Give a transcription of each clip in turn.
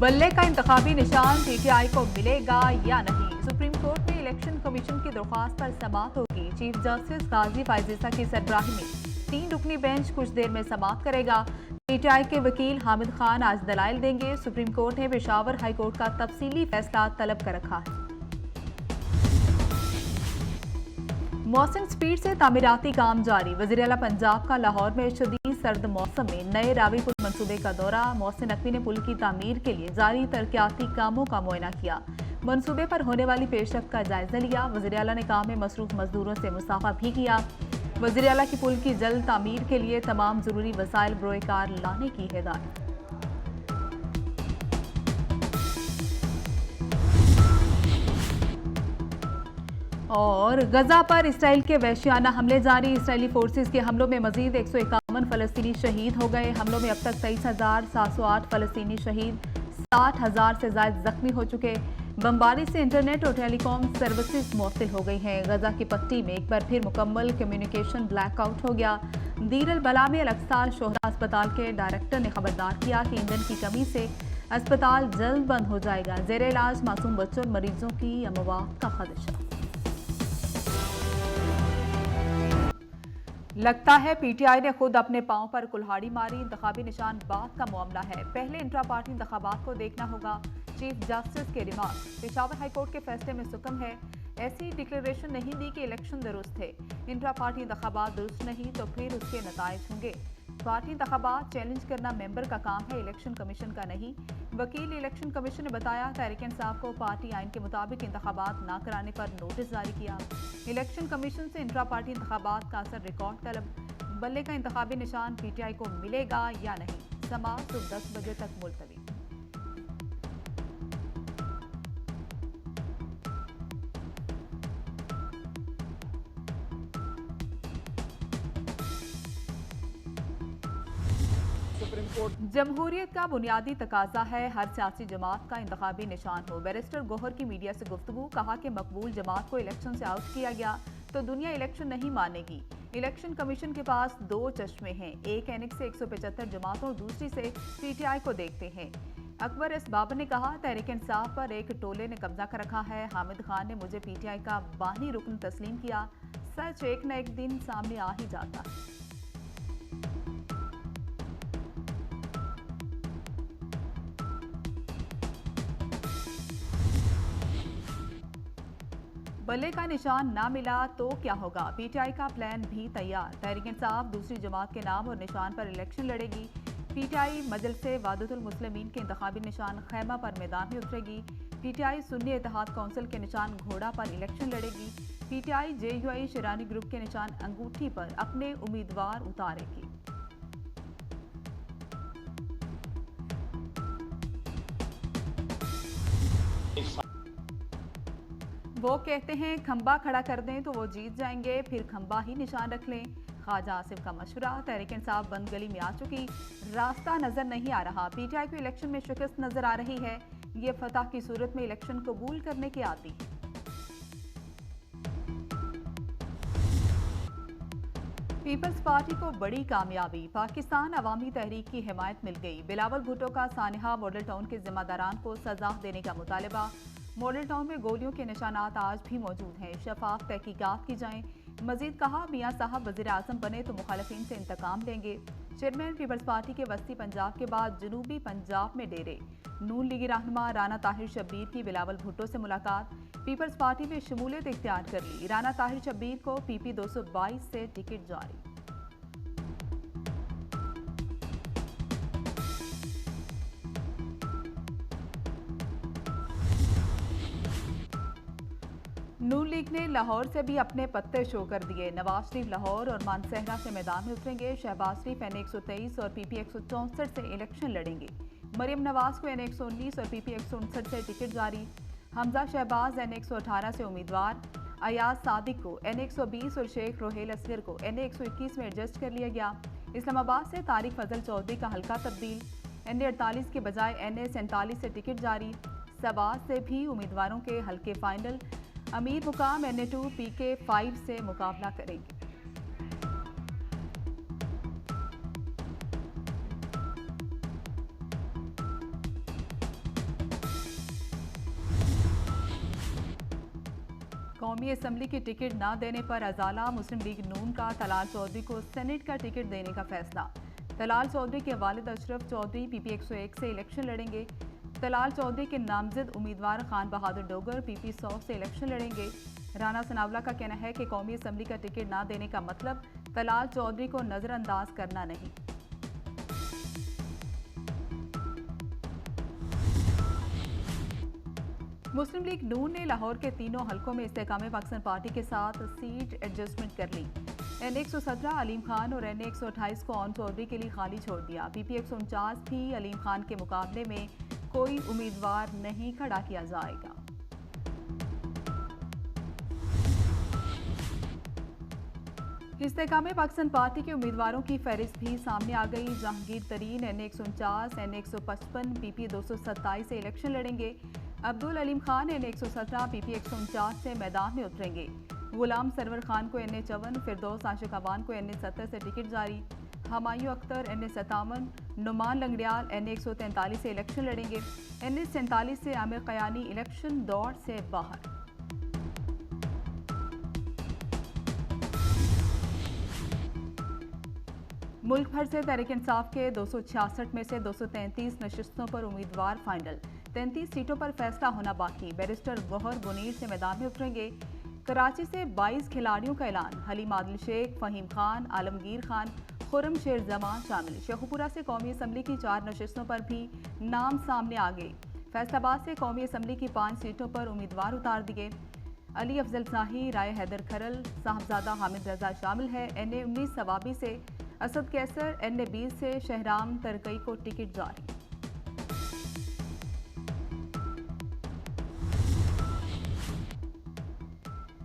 बल्ले का इंतखाबी निशान पीटीआई को मिलेगा या नहीं। सुप्रीम कोर्ट में इलेक्शन कमीशन की दरख्वास्त पर समाअत होगी। चीफ जस्टिस गाजी फायजीसा की सरबराही में 3 रुकनी बेंच कुछ देर में समाअत करेगा। पीटीआई के वकील हामिद खान आज दलाइल देंगे। सुप्रीम कोर्ट ने पेशावर हाई कोर्ट का तफसीली फैसला तलब कर रखा है। मौसम स्पीड से तामीराती काम जारी। वज़ीर-ए-आला पंजाब का लाहौर में शदीद सर्द मौसम में नए रावी पुल मंसूबे का दौरा। मोहसिन नकवी ने पुल की तामीर के लिए जारी तरक्याती कामों का मुआयना किया। मंसूबे पर होने वाली पेशरफ्त का जायजा लिया। वज़ीर-ए-आला ने काम में मसरूफ मजदूरों से मुसाफा भी किया। वज़ीर-ए-आला की पुल की जल्द तामीर के लिए तमाम जरूरी वसाइल बरोए-कार लाने की हिदायत। और गजा पर इसराइल के वहशियाना हमले जारी। इसराइली फोर्सेस के हमलों में मजीद 151 फलस्तीनी शहीद हो गए। हमलों में अब तक 23,708 फलस्तीनी शहीद, 60,000 से ज्यादा जख्मी हो चुके। बमबारी से इंटरनेट और टेलीकॉम सर्विसेज मुअत्तल हो गई हैं। गजा की पट्टी में एक बार फिर मुकम्मल कम्युनिकेशन ब्लैकआउट हो गया। दीर अल बला में अल-अक्सा शोहरा अस्पताल के डायरेक्टर ने खबरदार किया कि ईंधन की कमी से अस्पताल जल्द बंद हो जाएगा। जेर इलाज मासूम बच्चों और मरीजों की अमवात का खदशा। लगता है पीटीआई ने खुद अपने पांव पर कुल्हाड़ी मारी। इंतखाबी निशान बात का मामला है, पहले इंट्रा पार्टी इंतखाबात को देखना होगा। चीफ जस्टिस के रिमार्क। पेशावर हाईकोर्ट के फैसले में सुकम है, ऐसी डिक्लेरेशन नहीं दी कि इलेक्शन दुरुस्त थे। इंट्रा पार्टी इंतखाबात दुरुस्त नहीं तो फिर उसके नताइज होंगे। पार्टी इंतखाबात चैलेंज करना मेंबर का काम है, इलेक्शन कमीशन का नहीं। वकील इलेक्शन कमीशन ने बताया तहरीक इंसाफ को पार्टी आइन के मुताबिक इंतखाबात न कराने पर नोटिस जारी किया। इलेक्शन कमीशन से इंट्रा पार्टी इंतखाबात का असर रिकॉर्ड तलब। बल्ले का इंतखाबी निशान पीटीआई को मिलेगा या नहीं। समाअत सुबह 10 बजे तक मुलतवी। जमहूरियत का बुनियादी तकाजा है हर सियासी जमात का इंतखाबी निशान हो। बैरिस्टर गौहर की मीडिया से गुफ्तगू। कहा कि मकबूल जमात को इलेक्शन से आउट किया गया तो दुनिया इलेक्शन नहीं मानेगी। इलेक्शन कमीशन के पास 2 चश्मे हैं, एक एनेक्स से 175 जमातों और दूसरी से पीटीआई को देखते हैं। अकबर एस बाबर ने कहा तहरीक इंसाफ पर एक टोले ने कब्जा कर रखा है। हामिद खान ने मुझे पीटीआई का बानी रुकन तस्लीम किया। सच एक न एक दिन सामने आ ही जाता है। बल्ले का निशान ना मिला तो क्या होगा। पीटीआई का प्लान भी तैयार। तहरीक इंसाफ दूसरी जमात के नाम और निशान पर इलेक्शन लड़ेगी। पीटीआई मजलिसे वादतुल मुस्लिमीन के इंतखाबी निशान खैमा पर मैदान में उतरेगी। पीटीआई सुन्नी इत्तेहाद काउंसिल के निशान घोड़ा पर इलेक्शन लड़ेगी। पीटीआई जेयूआई शिरानी ग्रुप के निशान अंगूठी पर अपने उम्मीदवार उतारेगी। वो कहते हैं खंबा खड़ा कर दें तो वो जीत जाएंगे, फिर खंबा ही निशान रख लें। ख्वाजा आसिफ का मशवरा। तहरीक इंसाफ बंद गली में आ चुकी, रास्ता नजर नहीं आ रहा। पीटीआई को इलेक्शन में शिकस्त नजर आ रही है। ये फतह की सूरत में इलेक्शन कबूल करने की आती है। पीपल्स पार्टी को बड़ी कामयाबी। पाकिस्तान अवामी तहरीक की हिमायत मिल गई। बिलावल भुट्टो का सानिहा मॉडल टाउन के जिम्मेदारान को सजा देने का मुतालबा। मॉडल टाउन में गोलियों के निशानात आज भी मौजूद हैं, शफाफ तहकीकात की जाएं। मजीद कहा मियां साहब वज़ीर आज़म बने तो मुखालिफिन से इंतकाम लेंगे। चेयरमैन पीपल्स पार्टी के वस्ती पंजाब के बाद जनूबी पंजाब में डेरे। नून लीगी रहनुमा राना ताहिर शब्बीर की बिलावल भुट्टो से मुलाकात। पीपल्स पार्टी में शमूलियत इख्तियार कर ली। राना ताहिर शब्बीर को PP 222 से टिकट जारी। नून लीग ने लाहौर से भी अपने पत्ते शो कर दिए। नवाज शरीफ लाहौर और मानसहरा से मैदान में उतरेंगे। शहबाज शरीफ NA 123 और PP 164 से इलेक्शन लड़ेंगे। मरियम नवाज को NA 119 और PP 159 से टिकट जारी। हमजा शहबाज NA 118 से उम्मीदवार। अयाज सादिक को NA 120 और शेख रोहेल असगर को NA 121 में एडजस्ट कर लिया गया। इस्लामाबाद से तारिक फजल चौधरी का हल्का तब्दील। NA 48 के बजाय NA 47 से टिकट जारी। सवाज से भी उम्मीदवारों के हल्के फाइनल। अमीर मुकाम NA 2 PK 5 से मुकाबला करेंगे। कौमी असम्बली की टिकट न देने पर अजाला मुस्लिम लीग नून का तलाल चौधरी को सेनेट का टिकट देने का फैसला। तलाल चौधरी के वालिद अशरफ चौधरी PP 101 से इलेक्शन लड़ेंगे। तलाल चौधरी के नामजद उम्मीदवार खान बहादुर डोगर PP 100 से इलेक्शन लड़ेंगे। राना सनावला का कहना है कि कौमी असम्बली का टिकट न देने का मतलब तलाल चौधरी को नजरअंदाज करना नहीं। मुस्लिम लीग नून ने लाहौर के तीनों हलकों में इस्तेकाम पाकिस्तान पार्टी के साथ सीट एडजस्टमेंट कर ली। NA 117 अलीम खान और NA 128 को ऑन चौधरी के लिए खाली छोड़ दिया। PP 149 भी अलीम खान के मुकाबले में कोई उम्मीदवार नहीं खड़ा किया जाएगा। इस्तेकाम पाकिस्तान पार्टी के उम्मीदवारों की फहरिस्त भी सामने आ गई। जहांगीर तरीन NA 149, NA 155, PP 227 से इलेक्शन लड़ेंगे। अब्दुल अलीम खान NA 117, PP 149 से मैदान में उतरेंगे। गुलाम सरवर खान को NA 54, फिरदौस आशिक अवान को NA 70 से टिकट जारी। हमायूं अख्तर NA 57, नुमान लंगड़ियाल NA 143 से इलेक्शन लड़ेंगे। NA 47 से आमिर कयानी इलेक्शन दौड़ से बाहर। मुल्क भर से तहरीक इंसाफ के 266 में से 233 नशिस्तों पर उम्मीदवार फाइनल। 33 सीटों पर फैसला होना बाकी। बैरिस्टर गौहर मुनीर से मैदान में उतरेंगे। कराची से 22 खिलाड़ियों का ऐलान। हलीम आदिल शेख, फहीम खान, आलमगीर खान, खुर्रम शेर जमान शामिल। शेखुपुरा से कौमी असम्बली की 4 नशिस्तों पर भी नाम सामने आ गए। फैसलाबाद से कौमी असम्बली की 5 सीटों पर उम्मीदवार उतार दिए। अली अफजल शाही, राय हैदर खरल, साहबजादा हामिद रजा शामिल है। NA 19 सवाबी से असद कैसर, NA 20 से शहराम तरकई को टिकट जारी।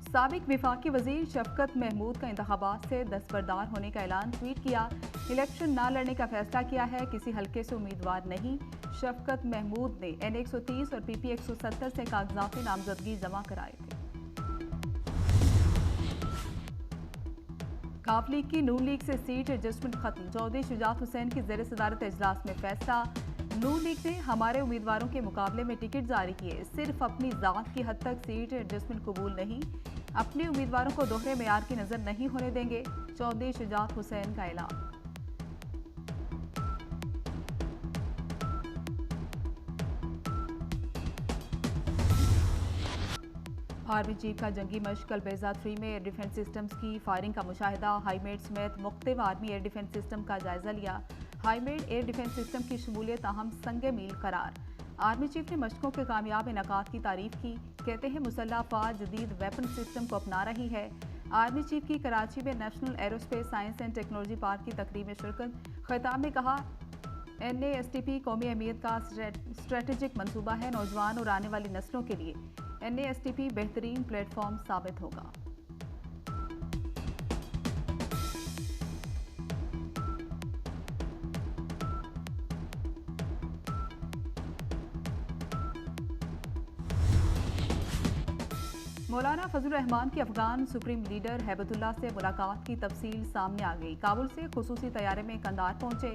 साबिक विफाकी वजीर शफकत महमूद का इंतखाबात से दस्तबरदार होने का ऐलान। ट्वीट किया, इलेक्शन न लड़ने का फैसला किया है, किसी हल्के से उम्मीदवार नहीं। शफकत महमूद ने NA 130 और PP 170 से कागजात नामजदगी जमा कराए थे। काफ लीग की नून लीग से सीट एडजस्टमेंट खत्म। चौधरी शुजात हुसैन की ज़ेर सदारत इजलास में फैसला। नून लीग ने हमारे उम्मीदवारों के मुकाबले में टिकट जारी किए। सिर्फ अपनी ज़ात की हद तक सीट एडजस्टमेंट कबूल नहीं। अपने उम्मीदवारों को दोहरे मेयार की नज़र नहीं होने देंगे। चौधरी शुजात हुसैन का ऐलान। आर्मी चीफ का जंगी मश्क अलबेजा 3 में एयर डिफेंस सिस्टम्स की फायरिंग का मुशाहिदा। हाईमेड समेत मुख्तलिफ आर्मी एयर डिफेंस सिस्टम का जायजा लिया। हाईमेड एयर डिफेंस सिस्टम की शमूलियत अहम संगे मील करार। आर्मी चीफ ने मशकों के कामयाब इनकाद की तारीफ की। कहते हैं मुसल्लह अफवाज जदीद वेपन सिस्टम को अपना रही है। आर्मी चीफ की कराची में national aerospace science and technology park की तकरीब में शिरकत। खिताब में कहा, NASTP कौमी अहमियत का स्ट्रेटेजिक मंसूबा है। नौजवान और आने वाली नस्लों के लिए NASTP बेहतरीन प्लेटफॉर्म साबित होगा। मौलाना फजल रहमान की अफगान सुप्रीम लीडर हैबतुल्लाह से मुलाकात की तफसील सामने आ गई। काबुल से खुसूसी तैयारे में कंधार पहुंचे।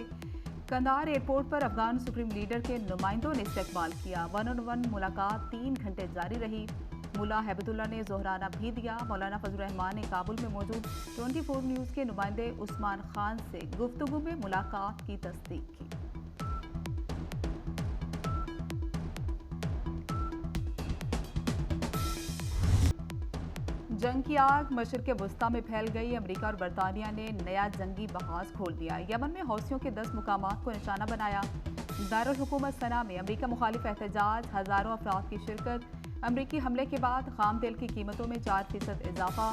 कंधार एयरपोर्ट पर अफगान सुप्रीम लीडर के नुमाइंदों ने इस्तकबाल किया। 1-on-1 मुलाकात 3 घंटे जारी रही। मुला हैबतुल्लाह ने जोहराना भी दिया। मौलाना फजल रहमान ने काबुल में मौजूद 24 न्यूज़ के नुमाइंदे उस्मान खान से गुफ्तगू में मुलाकात की तस्दीक की। जंग की आग मशरिक़ वस्ता में फैल गई। अमेरिका और बरतानिया ने नया जंगी बहाज खोल दिया। यमन में हौसियों के 10 मुकामात को निशाना बनाया। दारुल हुकूमत सना में अमेरिका मुखालिफ एहतजाज, हज़ारों अफराद की शिरकत। अमेरिकी हमले के बाद खाम तेल की कीमतों में 4% इजाफा।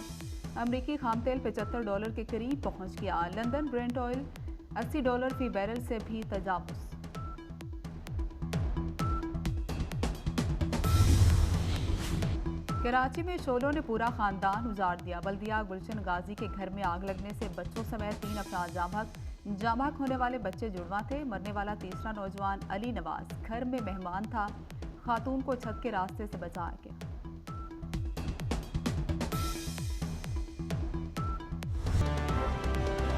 अमेरिकी खाम तेल $75 के करीब पहुंच गया। लंदन ब्रेंट ऑयल $80 फी बैरल से भी तजावुज़। कराची में शोलों ने पूरा खानदान उजाड़ दिया। बल्दिया गुलशन गाजी के घर में आग लगने से बच्चों समेत 3 अफराद जाम बहक होने वाले बच्चे जुड़वा थे। मरने वाला तीसरा नौजवान अली नवाज घर में मेहमान था। खातून को छत के रास्ते से बचाया गया।